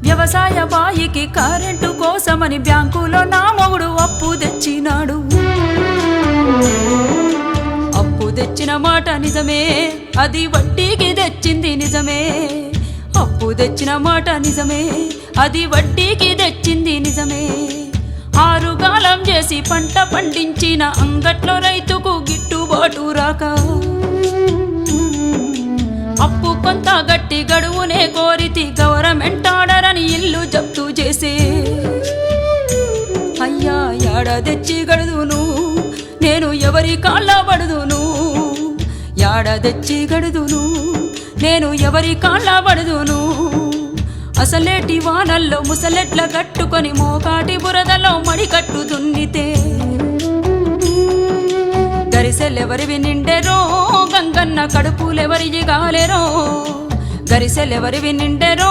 వ్యవసాయ బాయికి కరెంటు కోసమని బ్యాంకులో నా మొగుడు అప్పు తెచ్చినాడు. అప్పు తెచ్చిన మాట నిజమే, అది వడ్డీకి తెచ్చింది నిజమే. అప్పు తెచ్చిన మాట నిజమే, అది వడ్డీకి తెచ్చింది నిజమే. ఆరుగాలం చేసి పంట పండించిన అంగట్లో రైతుకు గిట్టుబాటు రాక అప్పు కొంత గట్టి గడువునే కోరితి గవర్నమెంట్ ఆర్డర్ అని ఇల్లు జప్తు చేసే. అయ్యా యాడ తెచ్చి గడుదును నేను ఎవరి కాళ్ళ పడుదును, యాడ తెచ్చి గడుదును నేను ఎవరి కాళ్ళ పడుదును. అసలేటి వానల్లో ముసలెట్ల కట్టుకొని మోకాటి బురదలో మడికట్టు దున్నితే గరిసెలెవరివి నిండెరో గంగన్న కడుపులెవరి గాలెరో, గరిసెలెవరివి నిండెరో